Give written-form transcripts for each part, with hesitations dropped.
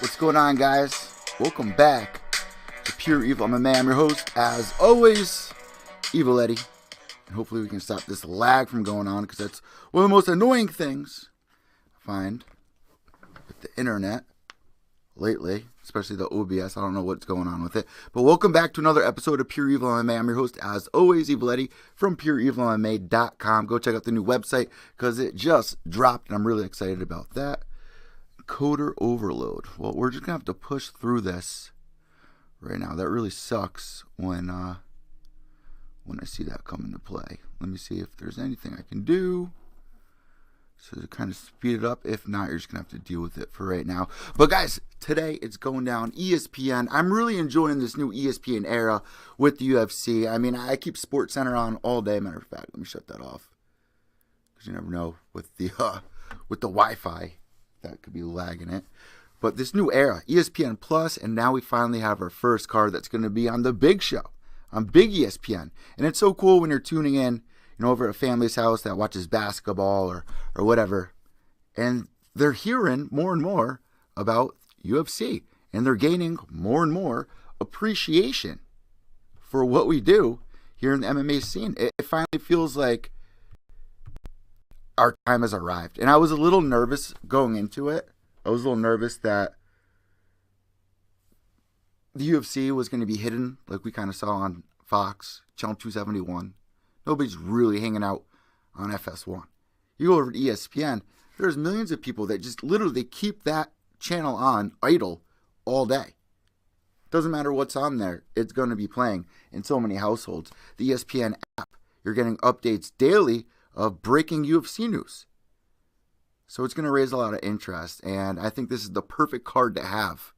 What's going on, guys? Welcome back to Pure Evil MMA. I'm your host, as always, Evil Eddie. And hopefully we can stop this lag from going on, because that's one of the most annoying things I find with the internet lately, especially the OBS. I don't know what's going on with it. But welcome back to another episode of Pure Evil MMA. I'm your host, as always, Evil Eddie from PureEvilMMA.com. Go check out the new website, because it just dropped, and I'm really excited about that. Coder overload. Well, we're just gonna have to push through this right now. That really sucks when I see that come into play. Let me see if there's anything I can do so to kind of speed it up. If not, you're just gonna have to deal with it for right now. But guys, today it's going down ESPN. I'm really enjoying this new ESPN era with the UFC. I mean, I keep SportsCenter on all day. Matter of fact, let me shut that off, because you never know with the Wi-Fi. That could be lagging it. But this new era, ESPN Plus, and now we finally have our first card that's going to be on the big show, on big ESPN. And it's so cool when you're tuning in, over at a family's house that watches basketball or whatever, and they're hearing more and more about UFC, and they're gaining more and more appreciation for what we do here in the MMA scene. It finally feels like our time has arrived. And I was a little nervous going into it. I was a little nervous that the UFC was going to be hidden, like we kind of saw on Fox, Channel 271. Nobody's really hanging out on FS1. You go over to ESPN, there's millions of people that just literally keep that channel on idle all day. Doesn't matter what's on there, it's going to be playing in so many households. The ESPN app, you're getting updates daily of breaking UFC news. So it's going to raise a lot of interest, and I think this is the perfect card to have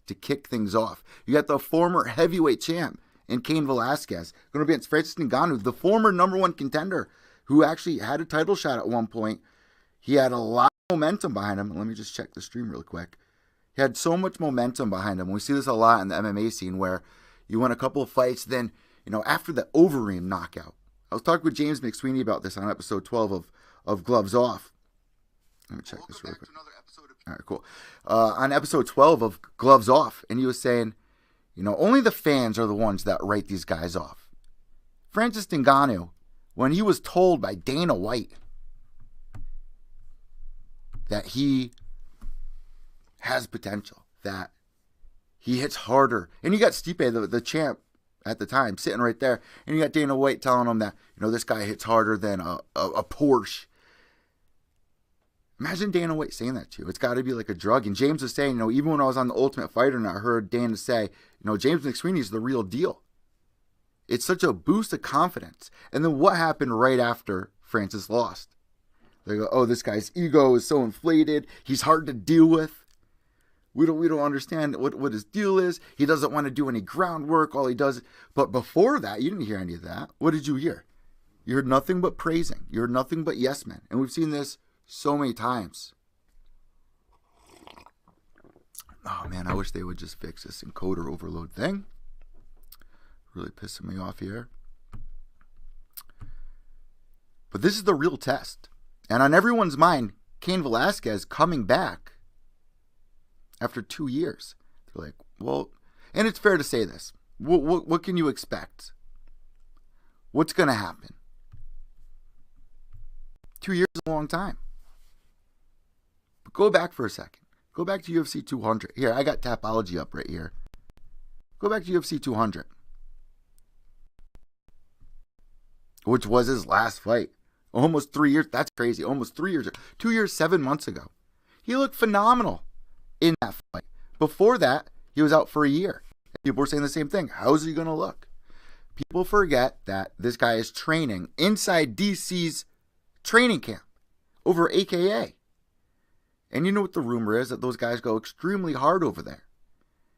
to kick things off. You got the former heavyweight champ in Cain Velasquez going to be against Francis Ngannou, the former number one contender who actually had a title shot at one point. He had a lot of momentum behind him. Let me just check the stream real quick. He had so much momentum behind him. We see this a lot in the MMA scene where you win a couple of fights, then, after the Overeem knockout. I was talking with James McSweeney about this on episode 12 of Gloves Off. Let me check this real quick. All right, cool. On episode 12 of Gloves Off, and he was saying, only the fans are the ones that write these guys off. Francis Ngannou, when he was told by Dana White that he has potential, that he hits harder, and you got Stipe, the champ, at the time, sitting right there, and you got Dana White telling him that, this guy hits harder than a Porsche. Imagine Dana White saying that to you. It's got to be like a drug. And James was saying, even when I was on The Ultimate Fighter and I heard Dana say, James McSweeney's the real deal. It's such a boost of confidence. And then what happened right after Francis lost? They go, oh, this guy's ego is so inflated. He's hard to deal with. We don't understand what his deal is. He doesn't want to do any groundwork. All he does. But before that, you didn't hear any of that. What did you hear? You heard nothing but praising. You heard nothing but yes men. And we've seen this so many times. Oh man, I wish they would just fix this encoder overload thing. Really pissing me off here. But this is the real test. And on everyone's mind, Cain Velasquez coming back after 2 years. They're like, well, and it's fair to say this. What can you expect? What's going to happen? 2 years is a long time. But go back for a second. Go back to UFC 200. Here, I got Tapology up right here. Go back to UFC 200. Which was his last fight. Almost 3 years. That's crazy. Almost 3 years. 2 years, 7 months ago. He looked phenomenal in that fight. Before that, he was out for a year. People were saying the same thing. How's he going to look? People forget that this guy is training inside DC's training camp over AKA. And you know what the rumor is? That those guys go extremely hard over there.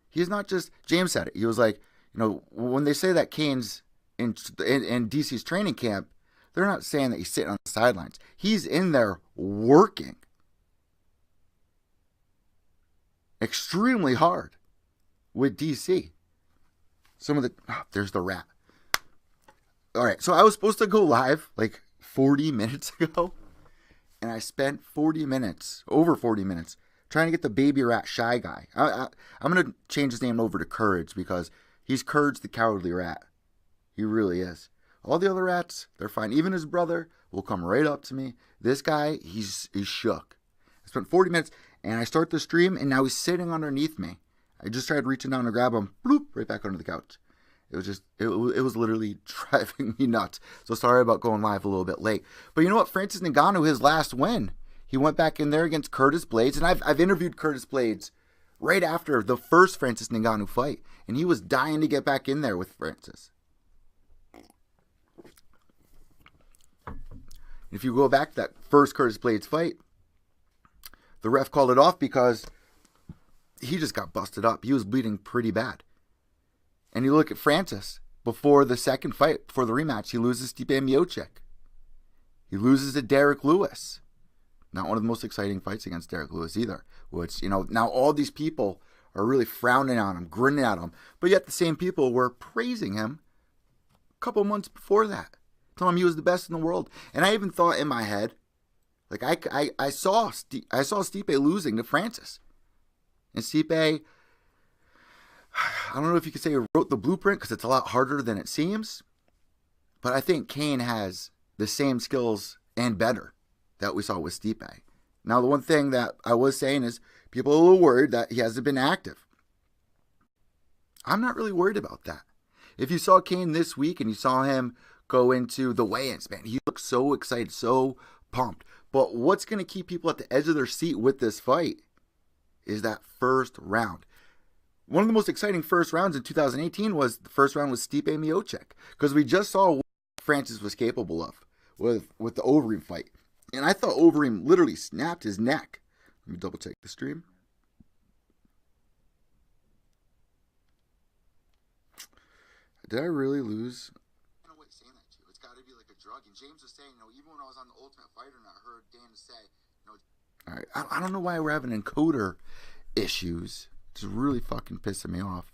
He's not just, James said it. He was like, when they say that Cain's in DC's training camp, they're not saying that he's sitting on the sidelines. He's in there working extremely hard with DC. There's the rat. All right, so I was supposed to go live like 40 minutes ago, and I spent over 40 minutes trying to get the baby rat shy guy. I'm going to change his name over to Courage because he's Courage the cowardly rat. He really is. All the other rats, they're fine. Even his brother will come right up to me. This guy, he's shook. I spent 40 minutes, and I start the stream, and now he's sitting underneath me. I just tried reaching down to grab him, bloop, right back under the couch. It was literally driving me nuts. So sorry about going live a little bit late. But you know what? Francis Ngannou, his last win, he went back in there against Curtis Blades, and I've interviewed Curtis Blades right after the first Francis Ngannou fight, and he was dying to get back in there with Francis. If you go back to that first Curtis Blades fight, the ref called it off because he just got busted up. He was bleeding pretty bad. And you look at Francis, before the second fight, before the rematch, he loses Stipe Miocic. He loses to Derek Lewis. Not one of the most exciting fights against Derek Lewis either. Which, now all these people are really frowning on him, grinning at him. But yet the same people were praising him a couple months before that. Telling him he was the best in the world. And I even thought in my head, like I saw Stipe losing to Francis. And Stipe, I don't know if you could say he wrote the blueprint because it's a lot harder than it seems. But I think Cain has the same skills and better that we saw with Stipe. Now, the one thing that I was saying is people are a little worried that he hasn't been active. I'm not really worried about that. If you saw Cain this week and you saw him go into the weigh-ins, man, he looked so excited, so pumped. But what's going to keep people at the edge of their seat with this fight is that first round. One of the most exciting first rounds in 2018 was the first round with Stipe Miocic, because we just saw what Francis was capable of with the Overeem fight. And I thought Overeem literally snapped his neck. Let me double check the stream. Did I really lose? I don't know what he's saying that to. It's got to be like a drug. And James was saying, even when I was on the Ultimate Fighter and I heard Dan say, all right, I don't know why we're having encoder issues. It's really fucking pissing me off.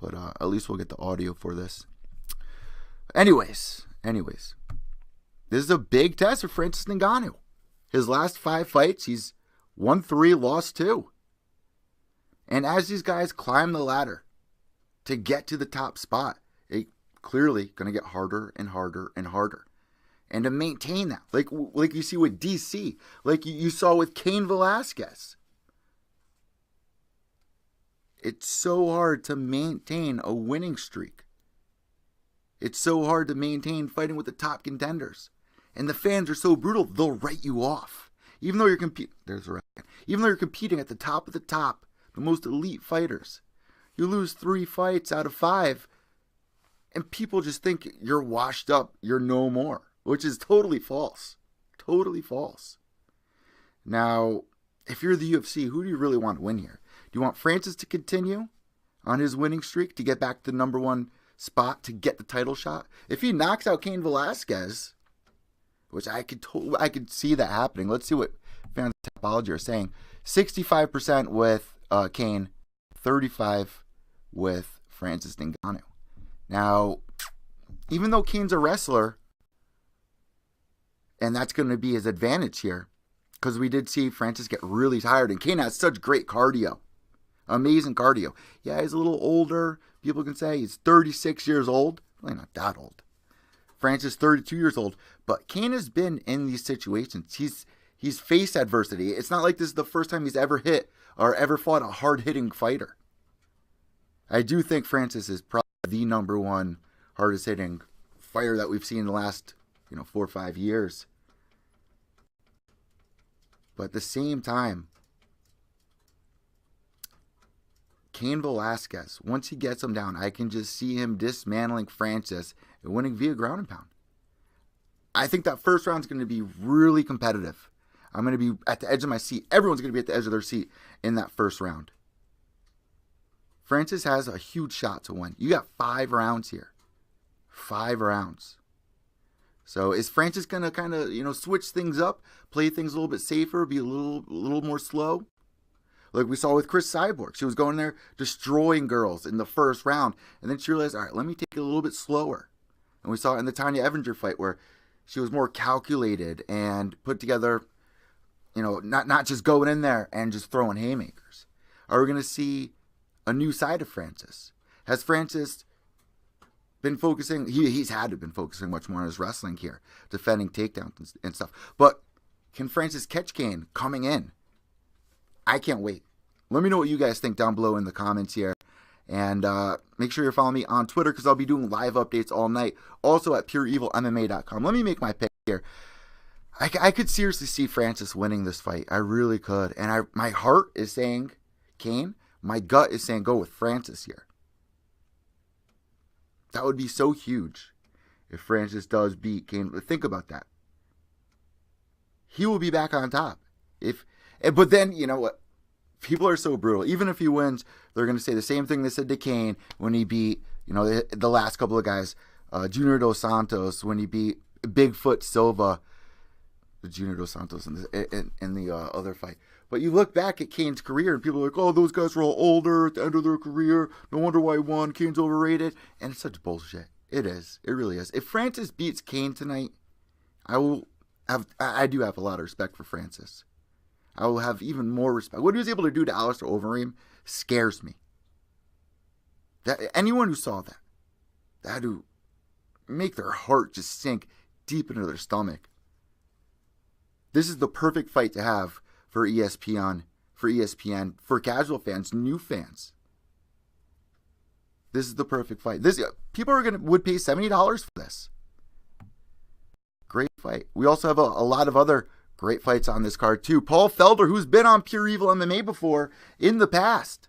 But at least we'll get the audio for this. Anyways. This is a big test for Francis Ngannou. His last 5 fights, he's won 3, lost 2. And as these guys climb the ladder to get to the top spot, it clearly going to get harder and harder and harder. And to maintain that, like you see with DC, like you saw with Cain Velasquez. It's so hard to maintain a winning streak. It's so hard to maintain fighting with the top contenders. And the fans are so brutal, they'll write you off. Even though you're competing at the top of the top, the most elite fighters. You lose 3 fights out of 5, and people just think you're washed up, you're no more. Which is totally false. Totally false. Now, if you're the UFC, who do you really want to win here? Do you want Francis to continue on his winning streak to get back to the number 1 spot to get the title shot? If he knocks out Cain Velasquez, which I could see that happening. Let's see what fans of Tapology are saying. 65% with Cain, 35% with Francis Ngannou. Now, even though Cain's a wrestler, and that's going to be his advantage here, because we did see Francis get really tired, and Cain has such great cardio. Amazing cardio. Yeah, he's a little older. People can say he's 36 years old. Really not that old. Francis, 32 years old. But Cain has been in these situations. He's faced adversity. It's not like this is the first time he's ever hit or ever fought a hard-hitting fighter. I do think Francis is probably the number 1 hardest-hitting fighter that we've seen in the last 4 or 5 years. But at the same time, Cain Velasquez, once he gets him down, I can just see him dismantling Francis and winning via ground and pound. I think that first round is going to be really competitive. I'm going to be at the edge of my seat. Everyone's going to be at the edge of their seat in that first round. Francis has a huge shot to win. You got 5 rounds here. 5 rounds. So is Francis going to kind of, switch things up, play things a little bit safer, be a little more slow? Like we saw with Chris Cyborg. She was going there destroying girls in the first round. And then she realized, all right, let me take it a little bit slower. And we saw it in the Tanya Evinger fight where she was more calculated and put together, not just going in there and just throwing haymakers? Are we going to see a new side of Francis? Has Francis been focusing? He's had to have been focusing much more on his wrestling here, defending takedowns and stuff. But can Francis catch Cain coming in? I can't wait. Let me know what you guys think down below in the comments here. And make sure you're following me on Twitter because I'll be doing live updates all night. Also at pureevilmma.com. Let me make my pick here. I could seriously see Francis winning this fight. I really could. And my heart is saying Cain. My gut is saying go with Francis here. That would be so huge if Francis does beat Cain. Think about that. He will be back on top. But then, you know what? People are so brutal. Even if he wins, they're going to say the same thing they said to Cain when he beat, the last couple of guys. Junior Dos Santos, when he beat Bigfoot Silva. Junior Dos Santos in the other fight. But you look back at Cain's career and people are like, oh, those guys were all older at the end of their career. No wonder why he won. Cain's overrated. And it's such bullshit. It is. It really is. If Francis beats Cain tonight, I do have a lot of respect for Francis. I will have even more respect. What he was able to do to Alistair Overeem scares me. Anyone who saw that had to make their heart just sink deep into their stomach. This is the perfect fight to have for ESPN, for casual fans, new fans. This is the perfect fight. People would pay $70 for this. Great fight. We also have a lot of other great fights on this card too. Paul Felder, who's been on Pure Evil MMA before in the past.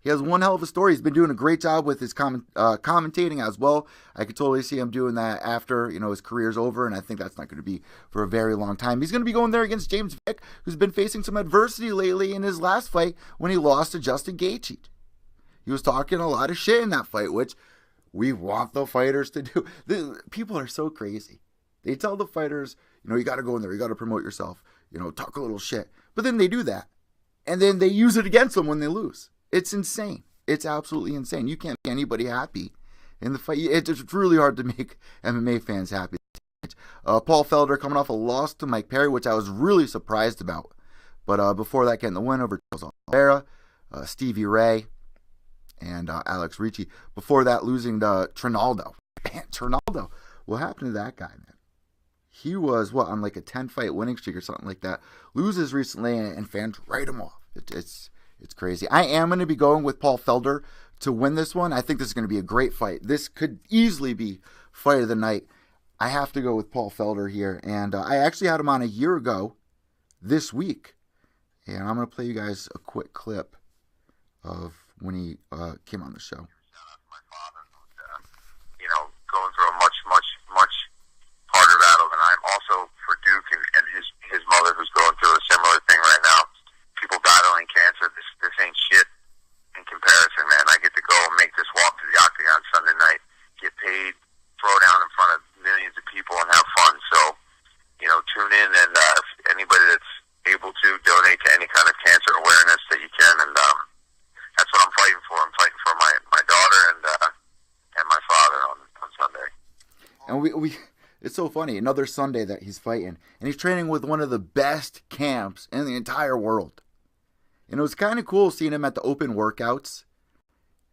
He has one hell of a story. He's been doing a great job with his commentating as well. I could totally see him doing that after his career's over, and I think that's not going to be for a very long time. He's going to be going there against James Vick, who's been facing some adversity lately in his last fight when he lost to Justin Gaethje. He was talking a lot of shit in that fight, which we want the fighters to do. People are so crazy. They tell the fighters, you got to go in there, you got to promote yourself, talk a little shit. But then they do that, and then they use it against them when they lose. It's insane. It's absolutely insane. You can't make anybody happy in the fight. It's really hard to make MMA fans happy. Paul Felder coming off a loss to Mike Perry, which I was really surprised about. But before that, getting the win over Charles Oliveira, Stevie Ray, and Alex Ricci. Before that, losing to Trinaldo. Man, Trinaldo. What happened to that guy, man? He was, on like a 10-fight winning streak or something like that. Loses recently, and fans write him off. It's crazy. I am going to be going with Paul Felder to win this one. I think this is going to be a great fight. This could easily be fight of the night. I have to go with Paul Felder here. And I actually had him on a year ago this week. And I'm going to play you guys a quick clip of when he came on the show. My father, going through a much harder battle than I'm. Also for Duke and his mother, who's going through a similar thing right now. People battling cancer, this ain't shit in comparison, man. I get to go and make this walk to the Octagon Sunday night, get paid, throw down in front of millions of people, and have fun. So, tune in, and if anybody that's able to donate to any kind of cancer awareness that you can, and that's what I'm fighting for. I'm fighting for my daughter and my father on Sunday. And we it's so funny. Another Sunday that he's fighting, and he's training with one of the best camps in the entire world. And it was kind of cool seeing him at the open workouts.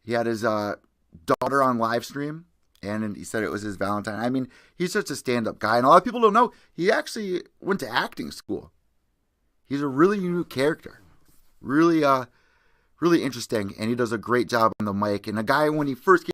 He had his daughter on live stream, and he said it was his Valentine. I mean, he's such a stand-up guy, and a lot of people don't know he actually went to acting school. He's a really unique character, really interesting, and he does a great job on the mic. And a guy, when he first came